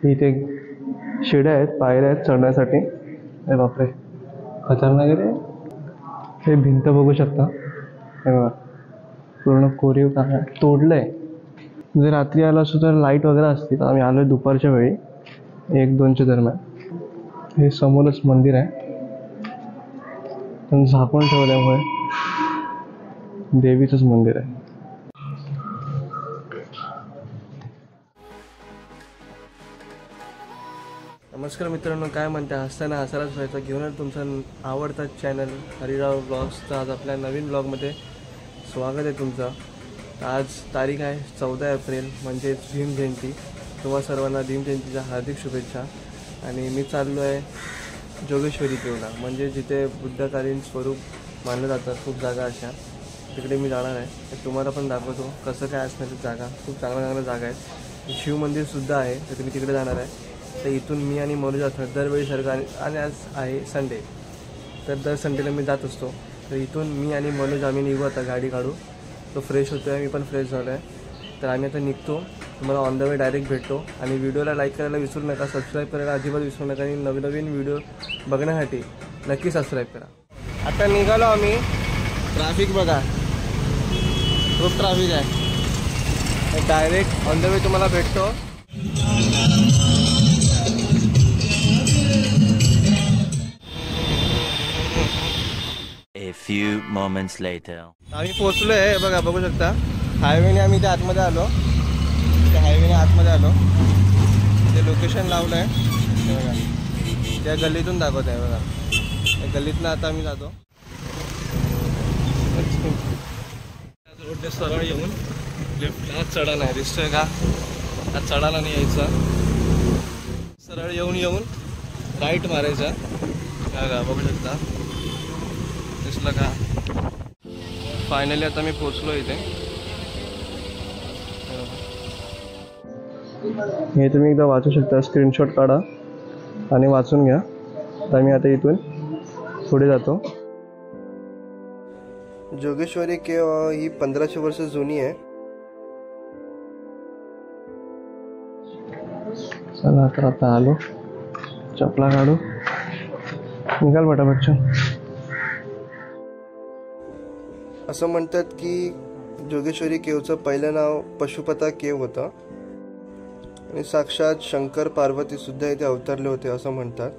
इथे शिड्या आहेत, पायऱ्या आहेत चढण्यासाठी. अरे बापरे, खतरनाक आहे रे. हे भिंत बघू शकता, हे बघा पूर्ण कोरीव काम आहे, तोडलंय. जर रात्री आलो असतो तर लाईट वगैरे असती, तर आम्ही आलोय दुपारच्या वेळी 1-2च्या दरम्यान. हे समोरच मंदिर आहे, पण झाकून ठेवल्यामुळे देवीचंच मंदिर आहे. नमस्कार मित्रांनो, काय म्हणता? हसताना हसायलाच व्हायचं. घेऊन तुमचा आवडता चॅनल हरिराव ब्लॉग्सचं आज आपल्या नवीन ब्लॉगमध्ये स्वागत आहे तुमचं. आज तारीख आहे 14 एप्रिल, म्हणजेच भीम जयंती. तुम्हा सर्वांना भीम जयंतीच्या हार्दिक शुभेच्छा. आणि मी चाललो आहे जोगेश्वरी केवला, म्हणजे जिथे बुद्धकालीन स्वरूप मानलं जातं. खूप जागा अशा तिकडे मी जाणार आहे. तुम्हाला पण दाखवतो कसं काय असणार ती जागा. खूप चांगल्या जागा आहेत. शिवमंदिरसुद्धा आहे, तर तुम्ही तिकडे जाणार आहे. तर इथून मी आणि मनोज जातो दरवेळीसारखं. आणि आज आहे संडे, तर दर संडेला मी जात असतो. तर इथून मी आणि मनोज आम्ही निघू आता, गाडी काढू. तो फ्रेश होतो आहे, मी पण फ्रेश झालो आहे. तर आम्ही आता निघतो. तुम्हाला ऑन द वे डायरेक्ट भेटतो. आणि व्हिडिओला लाईक करायला विसरू नका, सबस्क्राईब करायला अजिबात विसरू नका. आणि नवीन व्हिडिओ बघण्यासाठी नक्की सबस्क्राईब करा. आता निघालो आम्ही. ट्रॅफिक बघा, खूप ट्रॅफिक आहे. डायरेक्ट ऑन द वे तुम्हाला भेटतो. A few moments later. आम्ही पोहोचलो आहे बघा, बघू शकता. हायवेने आम्ही त्या आतमध्ये आलो, त्या हायवेने आतमध्ये आलो. ते लोकेशन लावलं आहे बघा, त्या गल्लीतून दाखवत आहे बघा. त्या गल्लीतनं आता आम्ही जातो. रोडने सरळ येऊन लेफ्टला चढा नाही दिसतोय का? हा चढायला नाही यायचं, सरळ येऊन राईट मारायचा बघा, बघू शकता. दिसलं का? फायनली आता मी पोचलो इथे. हे तुम्ही एकदा वाचू शकता, स्क्रीनशॉट काढा आणि वाचून घ्या. तर मी आता इथून पुढे जातो. जोगेश्वरी केव ही 1500 वर्ष जुनी आहे. चला तर आता आलो, चपला काढू, निघाल पटापटच्या. असं म्हणतात की जोगेश्वरी केवचं पहिलं नाव पशुपता केव होतं. आणि साक्षात शंकर पार्वती सुद्धा इथे अवतरले होते असं म्हणतात.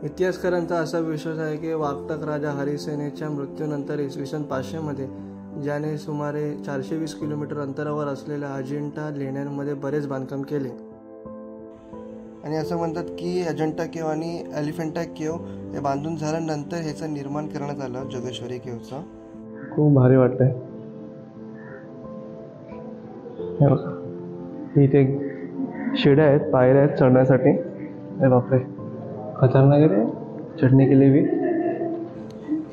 इतिहासकारांचा असा विश्वास आहे की वाकाटक राजा हरिसेनेच्या मृत्यूनंतर इसवी सन 500 मध्ये ज्याने सुमारे 420 किलोमीटर अंतरावर असलेल्या अजिंठा लेण्यांमध्ये बरेच बांधकाम केले. आणि असं म्हणतात की अजंठा केव आणि एलिफंटा केव हे बांधून झाल्यानंतर ह्याचं निर्माण करण्यात आलं जोगेश्वरी केवचं. खूप भारी वाटतंय. इथे शिड्या आहेत, पायऱ्या आहेत चढण्यासाठी. अरे बापरे, खतरनाक आहे रे. चढणे केली बी.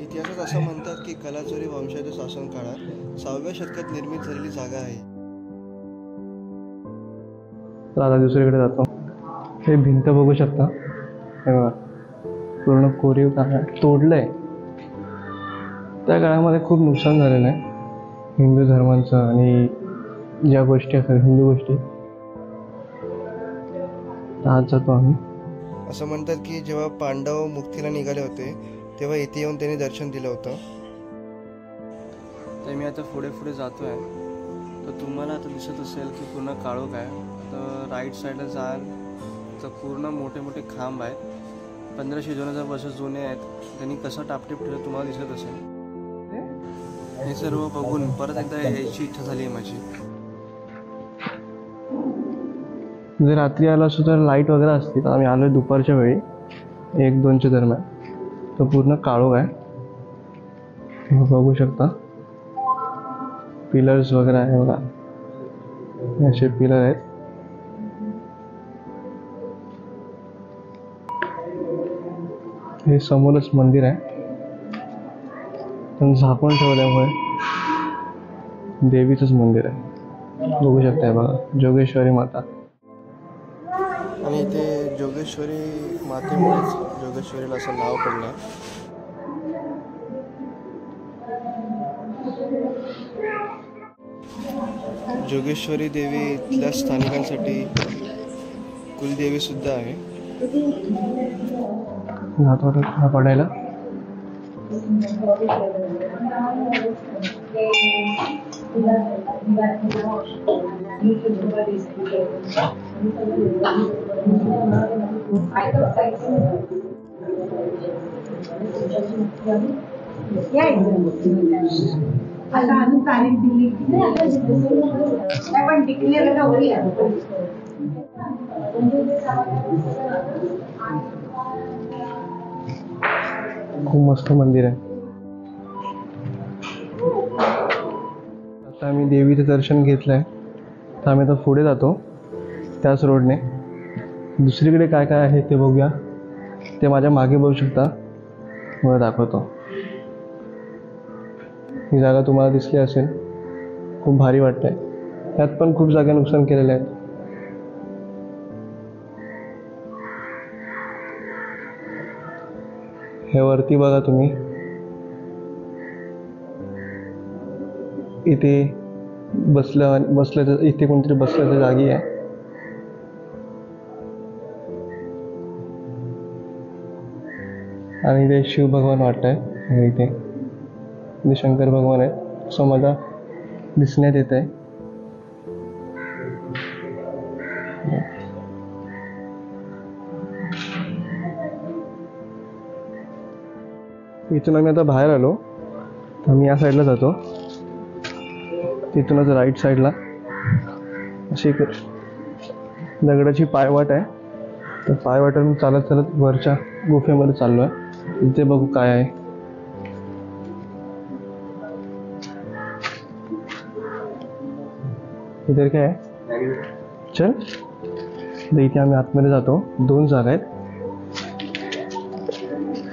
इतिहासात असं म्हणतात की कलाचोरी वंशाच्या शासन काळात 6व्या शतकात निर्मित झालेली जागा आहे. तर आता दुसरीकडे जातो. हे भिंत बघू शकता, हे बघा पूर्ण कोरीव काम आहे, तोडलंय. त्या काळामध्ये खूप नुकसान झालेलं आहे हिंदू धर्मांचं. आणि ज्या गोष्टी असतात हिंदू गोष्टी, आज जातो आम्ही. असं म्हणतात की जेव्हा पांडव मुक्तीला निघाले होते तेव्हा इथे येऊन त्यांनी दर्शन दिलं होतं. तर मी आता पुढे जातो आहे. तर तुम्हाला आता दिसत असेल की पूर्ण काळोख आहे. तर राईट साईडला जाल तर पूर्ण मोठे खांब आहेत, 1500-2000 वर्ष जुने आहेत. त्यांनी कसं टापटीप ठेवलं तुम्हाला दिसत असेल. हे सर्व बघून परत एकदा यायची इच्छा झाली आहे माझी. जर रात्री आलो असतो तर लाईट वगैरे असती, तर आम्ही आलोय दुपारच्या वेळी 1-2च्या दरम्यान. तो पूर्ण काळोख आहे, बघू शकता. पिलर्स वगैरे आहे बघा, असे पिलर आहेत. हे समोरच मंदिर आहे, पण झाकून ठेवल्यामुळे देवीचंच मंदिर आहे. बघू शकता बघा, जोगेश्वरी माता. आणि इथे जोगेश्वरी मातेमुळेच जोगेश्वरीला असं नाव पडलं. जोगेश्वरी देवी इथल्या स्थानिकांसाठी कुलदेवी सुद्धा आहे. हात पडायला आता अजून तारीख दिली पण डिक्लेअर खूप मस्त मंदिर आहे. आता आम्ही देवीचं दर्शन घेतलंय, तर आम्ही आता पुढे जातो त्याच रोडने. दुसरीकडे काय काय आहे ते बघूया. ते माझ्या मागे बघू शकता, मला दाखवतो. ही जागा तुम्हाला दिसली असेल, खूप भारी वाटतंय. त्यात पण खूप जागा नुकसान केलेले आहेत. हे वरती बघा तुम्ही, इथे बसल्याचं इथे कोणतरी बसल्याचं जागी आहे. आणि इथे शिव भगवान वाटतंय. इथे शंकर भगवान आहेत असं मला दिसण्यात येत आहे. इथून आम्ही आता बाहेर आलो, तर मी या साईडला जातो. तिथूनच राईट साईडला अशी एक दगडाची पायवाट आहे. तर पायवाटेवर मी चालत चालत वरच्या गुफेमध्ये चाललो आहे. इथे बघू काय आहे. इथे काय आहे, चल. तर इथे आम्ही आतमध्ये जातो. 2 जागा आहेत.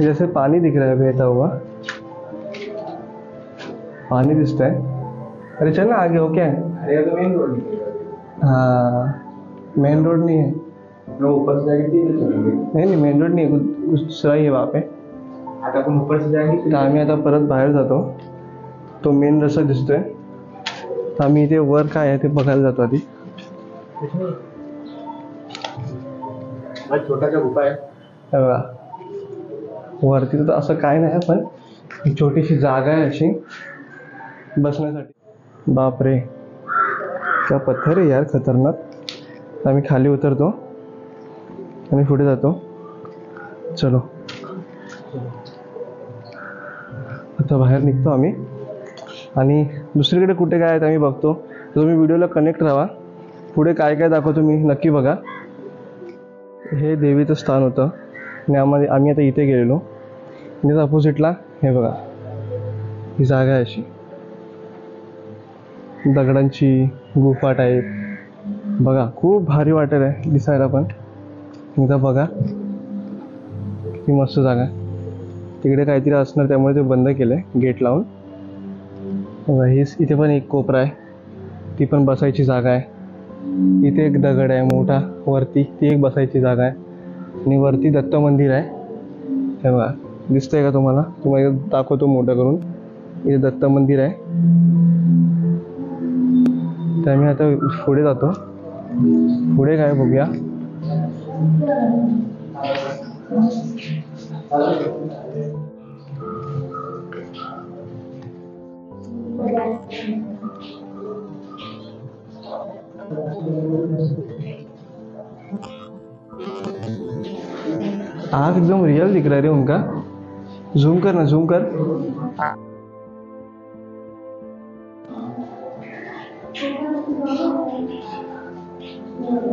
जैसे पानी दिख रहा है बहता हुआ, पानी दिखता है. अरे चल ना आगे हो क्या है. अरे तो मेन रोड हाँ, मेन रोड नहीं है. ऊपर से जाएंगे तीन चलेंगे. नहीं मेन रोड नहीं है, कुछ दूसरा ही है वहाँ पे. आता आपण ऊपर से जाएंगे. तर आम्ही आता परत बाहेर जातो. तो मेन रस्ता दिसतोय. तर आम्ही इथे वर काय आहे ते बघायला जातो आधी. छोटासा गुफा आहे. हे बघा, वरती तर असं काय नाही, पण एक छोटीशी जागा आहे अशी बसण्यासाठी. बापरे, क्या पत्थर आहे यार, खतरनाक. आम्ही खाली उतरतो आणि पुढे जातो. चलो आता बाहेर निघतो आम्ही, आणि दुसरीकडे कुठे काय आहेत आम्ही बघतो. तर तुम्ही व्हिडिओला कनेक्ट राहा. पुढे काय काय दाखवतो मी, नक्की बघा. हे देवीचं स्थान होतं आणि आम्ही आता इथे गेलेलो. आणि अपोजिटला हे बघा, ही जागा आहे अशी दगडांची गुफा टाईप. बघा खूप भारी वाटेल आहे दिसायला पण. एकदा बघा किती मस्त जागा आहे. तिकडे काहीतरी असणार त्यामुळे ते बंद केलं आहे गेट लावून. बघा हीच इथे पण एक कोपरा आहे, ती पण बसायची जागा आहे. इथे एक दगड आहे मोठा वरती, ती एक बसायची जागा आहे. आणि वरती दत्त मंदिर आहे. हे बघा दिसतंय का तुम्हाला, तुम्हाला दाखवतो मोठं करून. इथे दत्त मंदिर आहे. तर आम्ही आता पुढे जातो. पुढे काय बघूया. आँख एकदम रियल दिख रहा है रे उनका. झूम कर ना, झूम कर.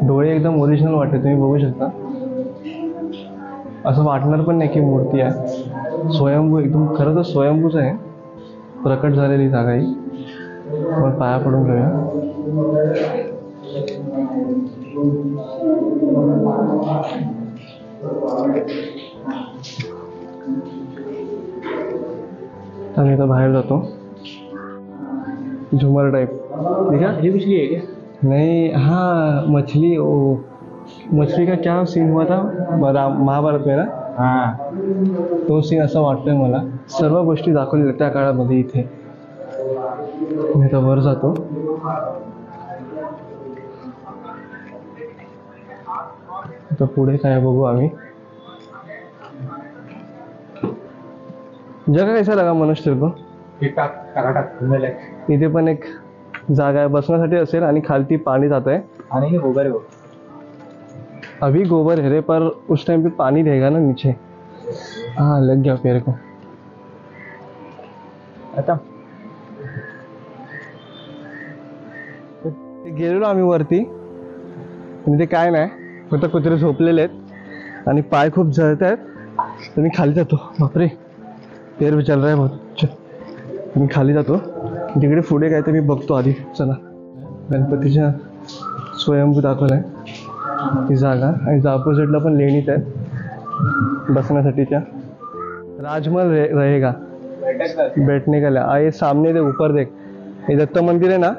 डोळे एकदम ओरिजिनल वाटते, तुम्ही बघू शकता. असं वाटणार पण नाही की मूर्ती आहे. स्वयंभू, एकदम खरं तर स्वयंभूच आहे, प्रकट झालेली जागा ही. आपण पाया पडून घेऊया. आम्ही आता बाहेर जातो. झुमर टाइप देखा. ये मछली है क्या? नहीं, हाँ मछली. ओ मछली का क्या सीन हुआ था महाभारत में ना, हाँ तो सीन असा वाटतोय मला. सर्व गोष्टी दाखवल्या त्या काळामध्ये इथे. मी आता वर जातो. आता पुढे काय बघू आम्ही. जगह कैसा लगा मनोज तेरे को? ठीक ठाक कर्नाटक इथे पण एक जागा आहे बसण्यासाठी असेल आणि खालती पाणी जात आहे. आणि गोबर हो. अभी गोबर है रे पर उस टाइम पे पानी रहेगा ना नीचे. हाँ लग गया मेरे को. आता गेलेलो आम्ही वरती आणि ते काय नाही फक्त कुत्रे झोपलेले आहेत आणि पाय खूप जळत आहेत. तर मी खाली जातो. बापरे पैर भी चल रहा है बहुत. मी खाली जातो. तिकडे पुढे काय ते मी बघतो आधी. चला गणपतीच्या स्वयंभू दाखवलाय ती जागा आणि ऑपोजिटला पण लेणीच आहे बसण्यासाठीच्या. राजमहल रहेगा बैठने का लिया. ये सामने देख ऊपर देख ये दत्त मंदिर है ना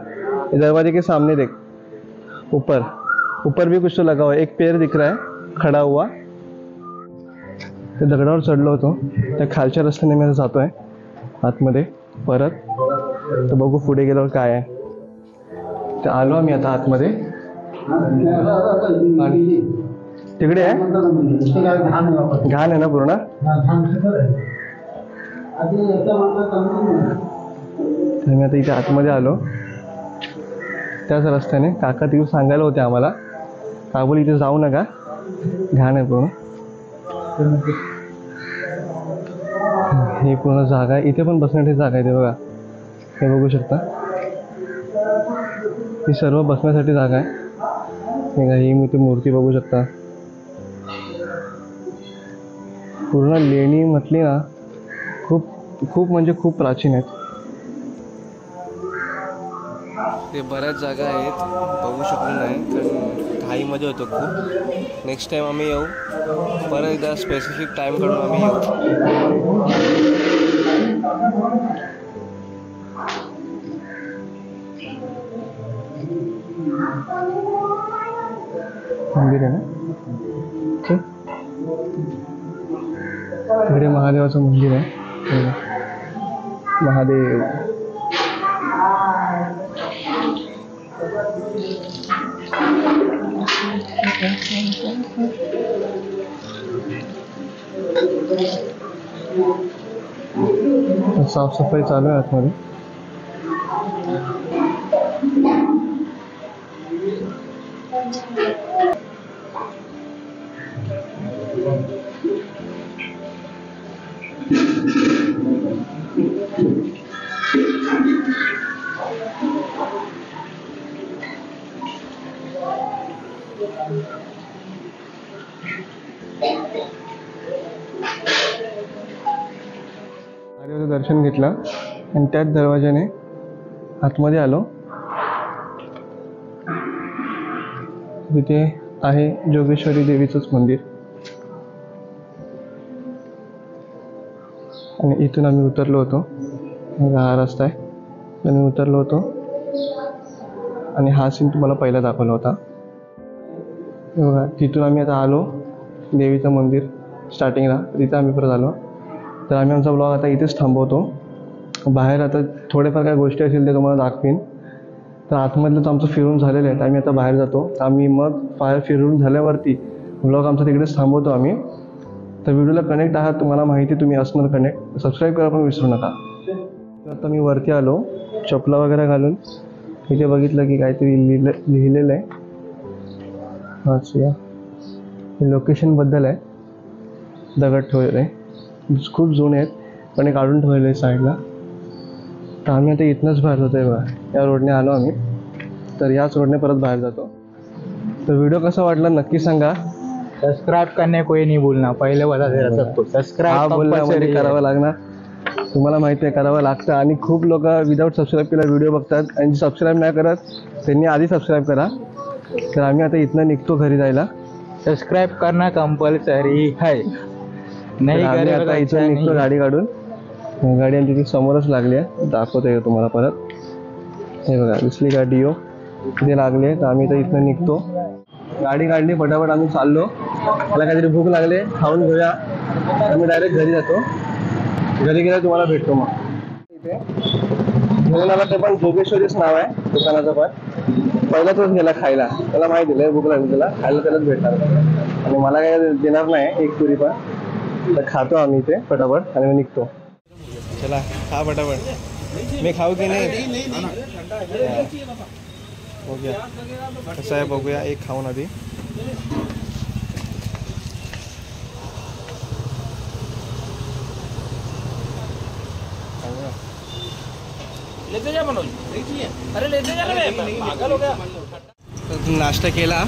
ये दरवाजे के सामने देख ऊपर ऊपर भी कुछ तो लगा हुआ है. एक पैर दिख रहा है खड़ा हुआ. ते दगडावर चढलो होतो त्या खालच्या रस्त्याने मी जातोय आतमध्ये परत. तर बघू पुढे गेल्यावर काय आहे. ते आलो आम्ही आता आतमध्ये आणि तिकडे आहे घाण आहे ना पूर्ण. तर मी आता इथे आतमध्ये आलो त्याच रस्त्याने. काका तिकडे सांगायला होते आम्हाला का बोल इथे जाऊ नका घाण आहे पूर्ण. ही पूर्ण जागा आहे. इथे पण बसण्यासाठी जागा आहे ते बघा हे बघू शकता. ही सर्व बसण्यासाठी जागा आहे. ही मी ती मूर्ती बघू शकता. पूर्ण लेणी म्हटली ना खूप खूप म्हणजे खूप प्राचीन आहेत. ते बऱ्याच जागा आहेत बघू शकलो नाही कारण घाईमध्ये होतो खूप. नेक्स्ट टाइम आम्ही येऊ परत एकदा स्पेसिफिक टाइम काढून आम्ही येऊ. मंदिर आहे ना तिकडे महादेवाचं मंदिर आहे. महादेव साफसफाई चालू आहे आतमध्ये. महादेवाचं दर्शन घेतलं आणि त्याच दरवाजाने आतमध्ये आलो. तिथे आहे जोगेश्वरी देवीचंच मंदिर आणि इथून आम्ही उतरलो होतो. हा रस्ता आहे आम्ही उतरलो होतो आणि हा सीन तुम्हाला पहिला दाखवला होता बघा. तिथून आम्ही आता आलो देवीचं मंदिर स्टार्टिंगला तिथं आम्ही परत आलो. तर आम्ही आमचा ब्लॉग आता इथेच थांबवतो. बाहेर आता थोडेफार काय गोष्टी असतील ते तुम्हाला दाखवीन. तर आतमधलं तर आमचं फिरून झालेलं आहे. आम्ही आता बाहेर जातो. आम्ही मग बाहेर फिरून झाल्यावरती ब्लॉग आमचा तिकडेच थांबवतो आम्ही. तर व्हिडिओला कनेक्ट आहात तुम्हाला माहिती तुम्ही असणार कनेक्ट. सबस्क्राईब करा पण विसरू नका. तर आता मी वरती आलो चपला वगैरे घालून. इथे बघितलं की काहीतरी लिहिलेलं आहे. अच्छा हे लोकेशनबद्दल आहे. दगड ठेवले खूप जुने आहेत पण हे काढून ठेवलेले आहे साईडला. तर आम्ही आता इथनंच बाहेर जातो आहे बघा. या रोडने आलो आम्ही तर याच रोडने परत बाहेर जातो. तर व्हिडिओ कसा वाटला नक्की सांगा. सब्सक्राइब करने कोई नहीं भूलना. पहले बता दे रहा सबको सब्सक्राइब बोलण्यामध्ये करावं लागणार. तुम्हाला माहिती आहे करावं लागतं आणि खूप लोक विदाऊट सबस्क्राईब केला व्हिडिओ बघतात आणि सबस्क्राईब नाही करत त्यांनी आधी सबस्क्राईब करा. तर आम्ही आता इथनं निघतो घरी जायला. सब्सक्राइब करना कंपल्सरी है. नाही आता इथून निघतो गाडी काढून. गाडी आमची ती समोरच लागली आहे दाखवतो तुम्हाला परत. हे बघा दिसली गाडी यो इथे लागली आहे. तर आम्ही तर इथनं निघतो. गाडी काढली फटाफट आम्ही चाललो. मला काहीतरी भूक लागले खाऊन घेऊया. आम्ही डायरेक्ट घरी जातो. घरी गेला तुम्हाला भेटतो मग. इथे घेऊन आला ते पण जोगेश्वरीच नाव आहे दुकानाचं पण. पहिला तोच गेला खायला, त्याला माहिती लय भूक लागली, त्याला खायला त्यालाच भेटणार आणि मला काय देणार नाही एक पुरी पण. तर खातो आम्ही इथे पटापट आणि मी निघतो. चला खा पटापट. मी खाऊ की नाही बघूया कसं आहे, बघूया एक खाऊन आधी. नाश्ता केला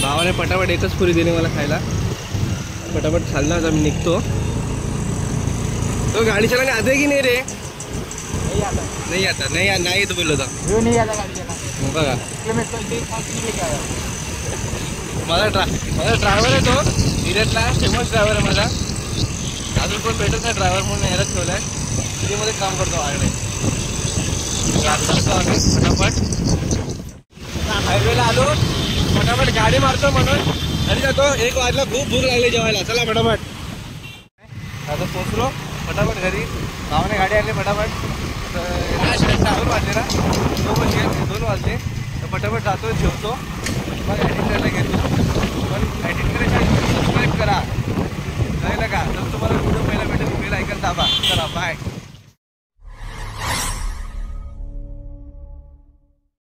भावाने, पटापट एकच पुरी दिली मला खायला. पटापट खाल्ला, आता मी निघतो. तो गाडी चलाने आते की नाही रे? नाही आता नाही येतो बोललो होता बघा. माझा ड्रायव्हर आहे तो इरतला, फेमस ड्रायव्हर आहे माझा. अजून पण भेटत नाही ड्रायव्हर म्हणून ह्यालाच ठेवला आहे. सिटीमध्ये काम करतो आकडे. फटाफट हायवेला आलो, फटाफट गाडी मारतो म्हणून घरी जातो. 1 वाजला, खूप भूक लागली जेवायला. चला फटाफट आता पोचलो फटाफट घरी. भावाने गाडी आणली फटाफट. 2 वाजले ना, 2 वाजले. तर फटाफट जातो, जेवतो, मग एडिट करायला घेतो. पण एडिट करायच्या सबस्क्राईब करा, कळलं का? तर तुम्हाला व्हिडिओ पहिला भेटेल, बेल आयकॉन दाबा. चला बाय.